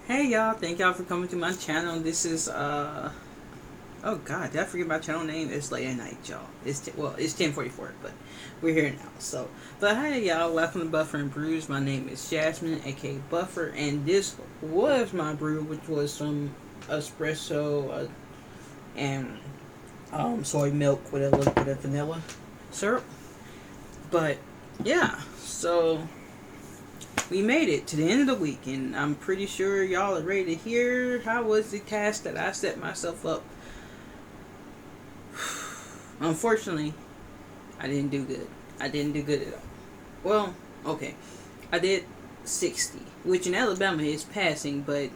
Hey y'all, thank y'all for coming to my channel. This is oh god, did I forget my channel name? It's late at night, y'all. It's 10:44, but we're here now. But hey y'all, welcome to Buffer and Brews. My name is Jasmine, aka Buffer, and this was my brew, which was some espresso and soy milk with a little bit of vanilla syrup. But yeah, so we made it to the end of the week, and I'm pretty sure y'all are ready to hear how was the cast that I set myself up. Unfortunately, I didn't do good. I didn't do good at all. Well, okay, I did 60, which in Alabama is passing, but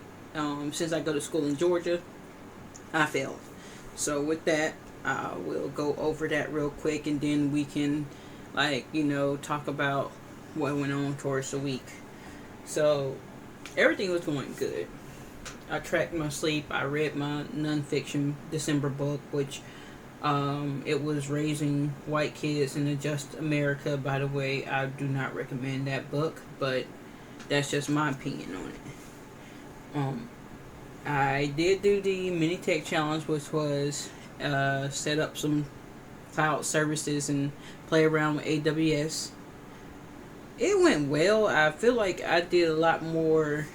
since I go to school in Georgia, I failed. So with that, I will go over that real quick, and then we can, talk about what went on towards the week. So everything was going good. I tracked my sleep. I read my nonfiction December book, which it was Raising White Kids in a Just America. By the way, I do not recommend that book, but that's just my opinion on it. I did do the mini tech challenge, which was set up some cloud services and play around with AWS. It went well. I feel like I did a lot more.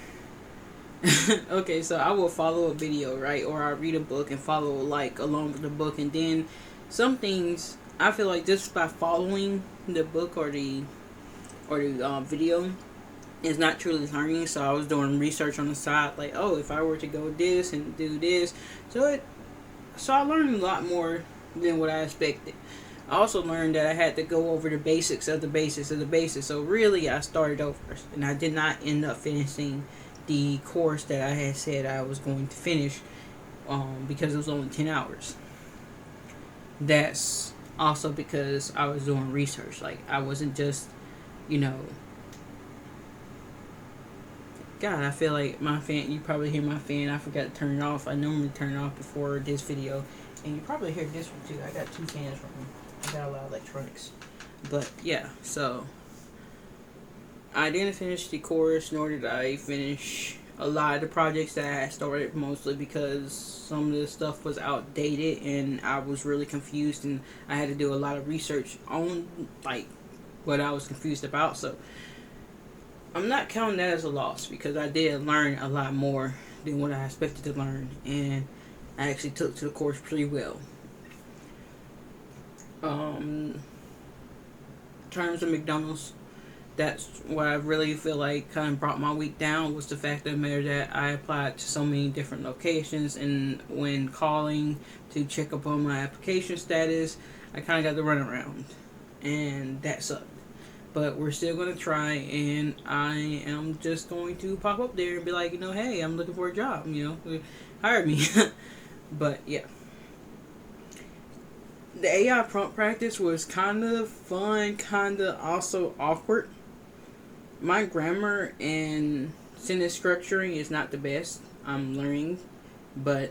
Okay, so I will follow a video, right? Or I read a book and follow along with the book, and then some things I feel like just by following the book or the video is not truly learning. So I was doing research on the side, like, oh, if I were to go this and do this, so I learned a lot more than what I expected. I also learned that I had to go over the basics of the basics of the basics. So really, I started over, and I did not end up finishing the course that I had said I was going to finish, because it was only 10 hours. That's also because I was doing research. Like, I wasn't just, you know, God, I feel like my fan, you probably hear my fan. I forgot to turn it off. I normally turn it off before this video. And you probably hear this one too. I got two fans from them. I got a lot of electronics. But yeah, so I didn't finish the course, nor did I finish a lot of the projects that I had started, mostly because some of the stuff was outdated and I was really confused, and I had to do a lot of research on what I was confused about. So I'm not counting that as a loss, because I did learn a lot more than what I expected to learn, and I actually took to the course pretty well. In terms of McDonald's, that's what I really feel like kind of brought my week down, was the fact of the matter that I applied to so many different locations, and when calling to check up on my application status, I kind of got the runaround, and that sucked. But we're still going to try, and I am just going to pop up there and be like, hey, I'm looking for a job, hire me. But yeah. The AI prompt practice was kind of fun, kind of also awkward. My grammar and sentence structuring is not the best. I'm learning, but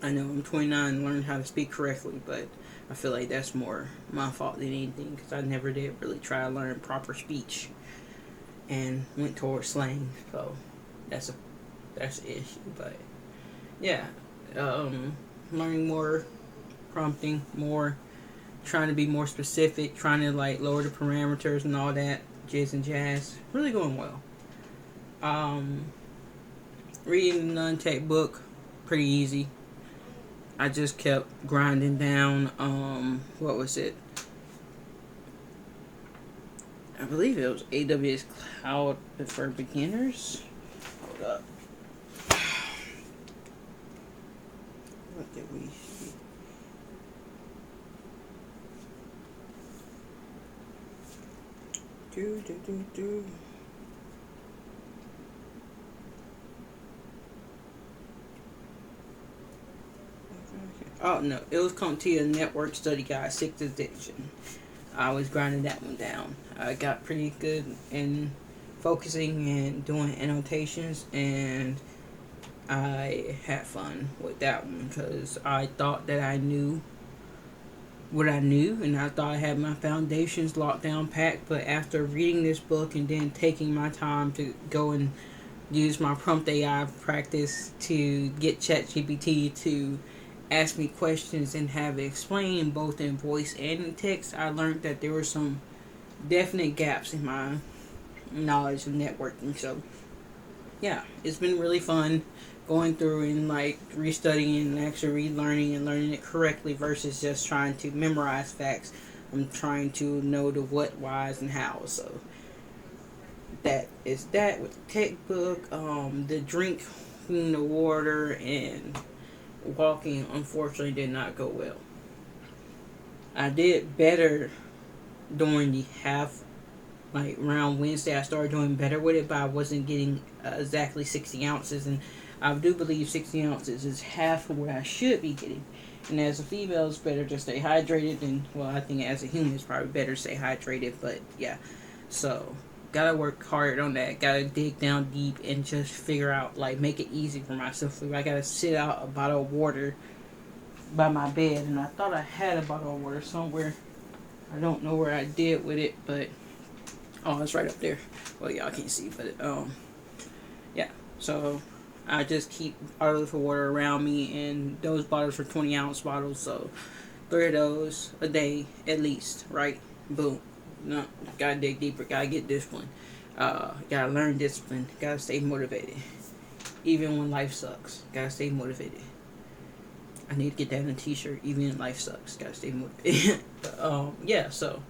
I know I'm 29 and learned how to speak correctly, but I feel like that's more my fault than anything, because I never did really try to learn proper speech and went towards slang. So that's an issue. But yeah, learning more, prompting more, trying to be more specific, trying to lower the parameters and all that jizz and jazz. Really going well. Reading the non-tech book, pretty easy. I just kept grinding down. What was it? I believe it was AWS Cloud for Beginners. Hold up. What did we see? Do. Oh no, it was CompTIA Network Study Guide 6th edition. I was grinding that one down. I got pretty good in focusing and doing annotations, and I had fun with that one because I thought that I knew what I knew, and I thought I had my foundations locked down packed. But after reading this book and then taking my time to go and use my prompt AI practice to get ChatGPT to ask me questions and have it explained both in voice and in text, I learned that there were some definite gaps in my knowledge of networking. So yeah, it's been really fun going through and like restudying and actually relearning and learning it correctly versus just trying to memorize facts. I'm trying to know the what, whys, and how. So that is that with the textbook. The drinking the water and walking unfortunately did not go well. I did better during the half, like around Wednesday. I started doing better with it, but I wasn't getting exactly 60 ounces, and I do believe 60 ounces is half of what I should be getting. And as a female, it's better to stay hydrated, and well, I think as a human, it's probably better to stay hydrated. But yeah, so gotta work hard on that. Gotta dig down deep and just figure out, like, make it easy for myself. I gotta sit out a bottle of water by my bed, and I thought I had a bottle of water somewhere. I don't know where I did with it, but oh, it's right up there. Well, y'all can't see, but yeah. So I just keep bottles of water around me, and those bottles are 20-ounce bottles, so 3 of those a day at least, right? Boom. No, gotta dig deeper. Gotta get disciplined. Gotta learn discipline. Gotta stay motivated, even when life sucks. Gotta stay motivated. I need to get that in a t-shirt. Even when life sucks, gotta stay motivated. But, yeah. So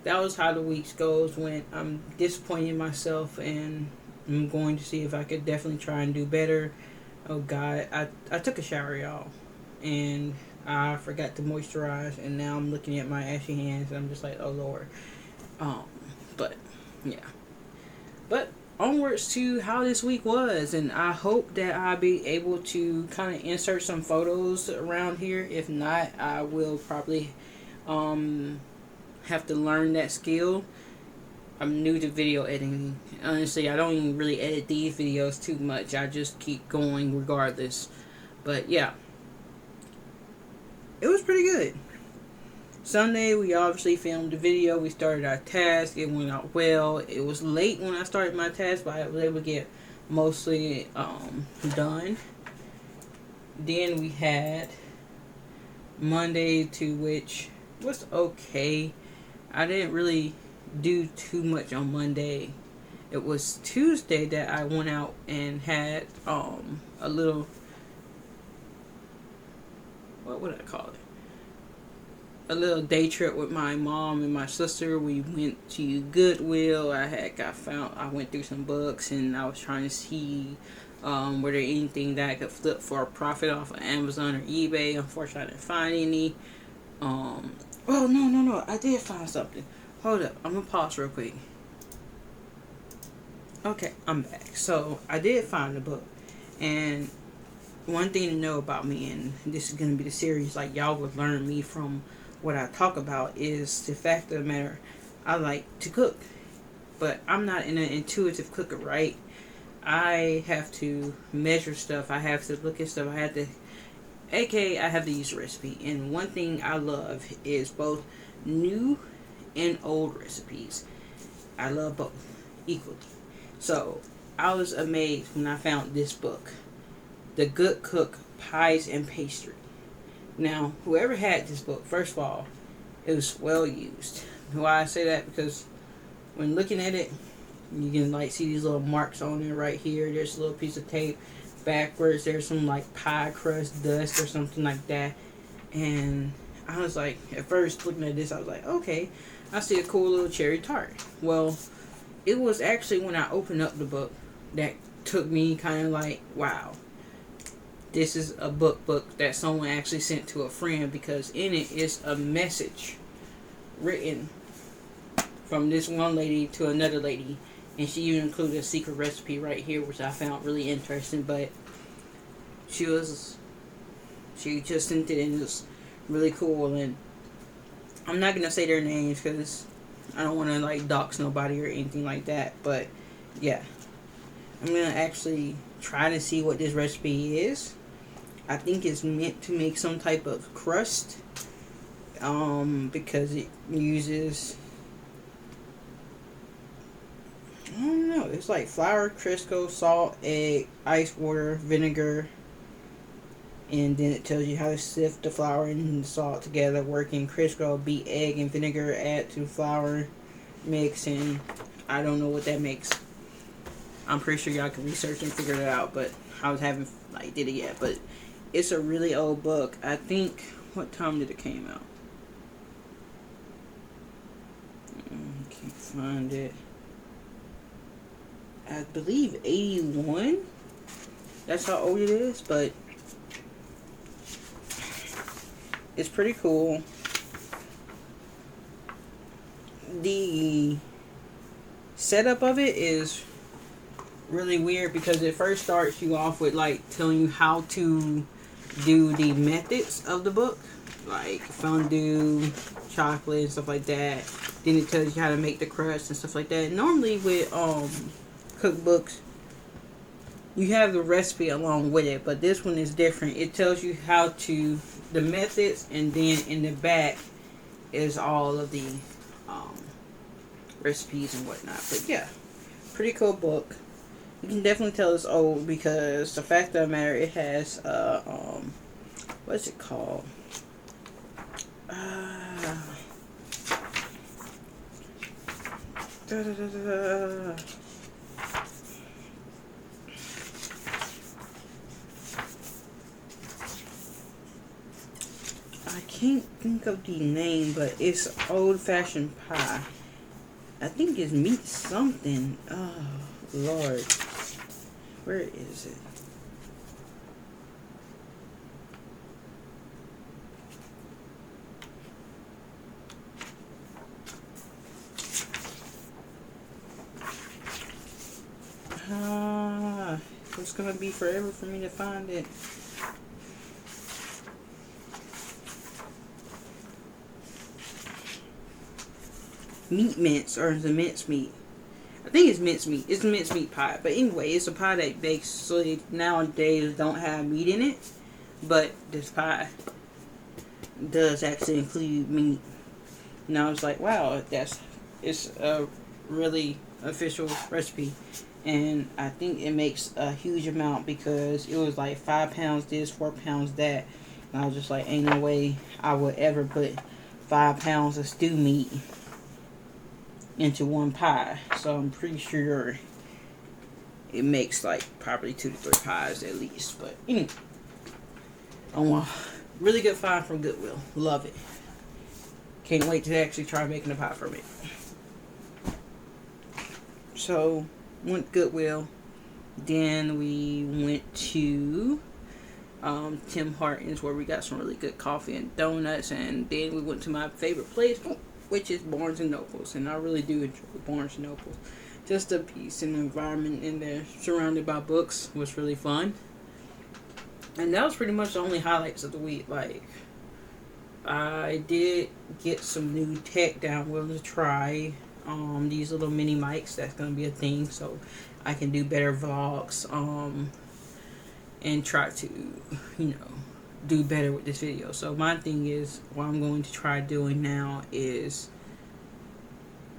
that was how the weeks goes. When I'm disappointed in myself, and I'm going to see if I could definitely try and do better. Oh God, I took a shower, y'all, and I forgot to moisturize, and now I'm looking at my ashy hands, and I'm just like, oh Lord. But yeah. But onwards to how this week was, and I hope that I'll be able to kind of insert some photos around here. If not, I will probably have to learn that skill. I'm new to video editing. Honestly, I don't even really edit these videos too much. I just keep going regardless. But yeah, it was pretty good. Sunday, we obviously filmed the video. We started our task. It went out well. It was late when I started my task, but I was able to get mostly done. Then we had Monday, to which was okay. I didn't really do too much on Monday. It was Tuesday that I went out and had a little, what would I call it? A little day trip with my mom and my sister. We went to Goodwill. I went through some books, and I was trying to see were there anything that I could flip for a profit off of Amazon or eBay. Unfortunately, I didn't find any. Well, no, I did find something. Hold up, I'm gonna pause real quick. Okay, I'm back. So I did find the book, and one thing to know about me, and this is gonna be the series, like, y'all would learn me from what I talk about, is the fact of the matter, I like to cook, but I'm not an intuitive cooker, right? I have to measure stuff. I have to look at stuff. I have to use a recipe. And one thing I love is both new and old recipes. I love both equally. So I was amazed when I found this book, The Good Cook Pies and Pastry. Now, whoever had this book, first of all, it was well used. Why I say that? Because when looking at it, you can like see these little marks on it right here. There's a little piece of tape. Backwards, there's some like pie crust dust or something like that. And I was like, at first looking at this, I was like, okay, I see a cool little cherry tart. Well, it was actually when I opened up the book that took me kind of like, wow. This is a book that someone actually sent to a friend, because in it is a message written from this one lady to another lady, and she even included a secret recipe right here, which I found really interesting. But she just sent it, and it was really cool. And I'm not gonna say their names because I don't want to like dox nobody or anything like that. But yeah, I'm gonna actually try to see what this recipe is. I think it's meant to make some type of crust, because it uses, I don't know, It's like flour, Crisco, salt, egg, ice water, vinegar, and then it tells you how to sift the flour and the salt together. Working Crisco, beat egg and vinegar, add to flour, mix, and I don't know what that makes. I'm pretty sure y'all can research and figure it out, but I was haven't did it yet. But it's a really old book. I think, what time did it came out? Can't find it. I believe 81. That's how old it is, but it's pretty cool. The setup of it is really weird because it first starts you off with telling you how to do the methods of the book, like fondue, chocolate, and stuff like that. Then it tells you how to make the crust and stuff like that. Normally with cookbooks, you have the recipe along with it, but this one is different. It tells you how to the methods, and then in the back is all of the recipes and whatnot. But yeah, pretty cool book. You can definitely tell it's old because the fact of the matter, it has what's it called? I can't think of the name, but it's old-fashioned pie. I think it's meat something. Oh, Lord. Where is it? It's gonna be forever for me to find it. Meat mince, or is it mince meat? I think it's mince meat. It's a mince meat pie. But anyway, it's a pie that basically nowadays don't have meat in it. But this pie does actually include meat. And I was like, wow, it's a really official recipe. And I think it makes a huge amount because it was like 5 pounds this, 4 pounds that. And I was just like, ain't no way I would ever put 5 pounds of stew meat into one pie. So I'm pretty sure it makes probably 2 to 3 pies at least. But anyway, really good find from Goodwill. Love it. Can't wait to actually try making a pie from it. So went Goodwill. Then we went to Tim Hortons, where we got some really good coffee and donuts, and then we went to my favorite place, which is Barnes and Nobles. And I really do enjoy Barnes and Nobles. Just the peace and the environment in there, surrounded by books, was really fun. And that was pretty much the only highlights of the week. I did get some new tech that I'm willing to try. These little mini mics, that's gonna be a thing, so I can do better vlogs. And try to, do better with this video. So my thing is, what I'm going to try doing now is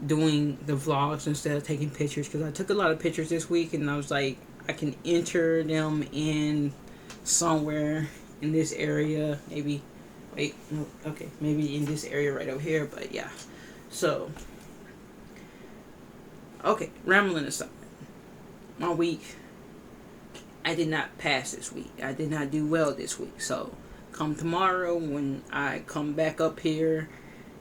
doing the vlogs instead of taking pictures, because I took a lot of pictures this week, and I was like, I can enter them in somewhere in this area, maybe maybe in this area right over here. But yeah, so okay, rambling aside, my week, I did not pass this week. I did not do well this week. So come tomorrow, when I come back up here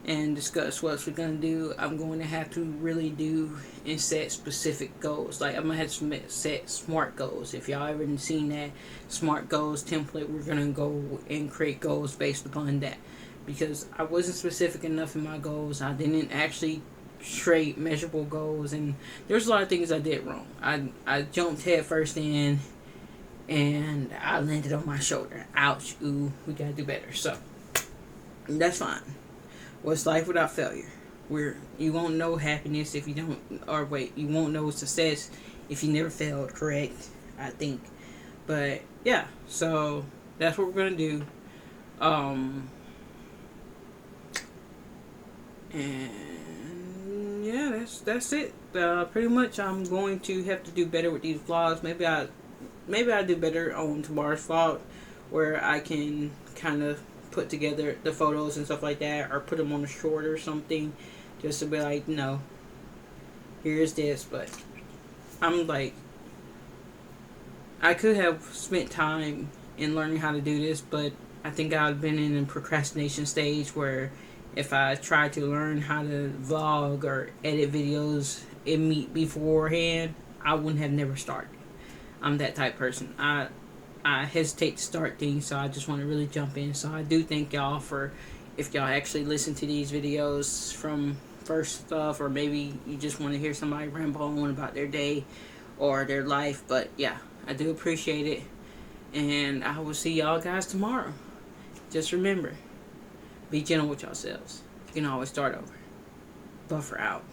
and discuss what we're going to do, I'm going to have to really do and set specific goals. I'm going to have to set SMART goals. If y'all ever seen that SMART goals template, we're going to go and create goals based upon that. Because I wasn't specific enough in my goals. I didn't actually straight measurable goals, and there's a lot of things I did wrong. I jumped head first in, and I landed on my shoulder. Ouch. Ooh, we gotta do better. So that's fine. What's life without failure? You won't know happiness if you don't, you won't know success if you never failed, correct? I think. But yeah, so that's what we're gonna do. And yeah, that's it. Pretty much, I'm going to have to do better with these vlogs. Maybe I do better on tomorrow's vlog, where I can kind of put together the photos and stuff like that, or put them on a short or something, just to be like, no, here's this. But I'm like, I could have spent time in learning how to do this, but I think I've been in a procrastination stage where if I tried to learn how to vlog or edit videos beforehand, I wouldn't have never started. I'm that type of person. I hesitate to start things, so I just want to really jump in. So I do thank y'all for, if y'all actually listen to these videos from first stuff, or maybe you just want to hear somebody ramble on about their day or their life. But yeah, I do appreciate it, and I will see y'all guys tomorrow. Just remember, be gentle with yourselves. You can always start over. Buffer out.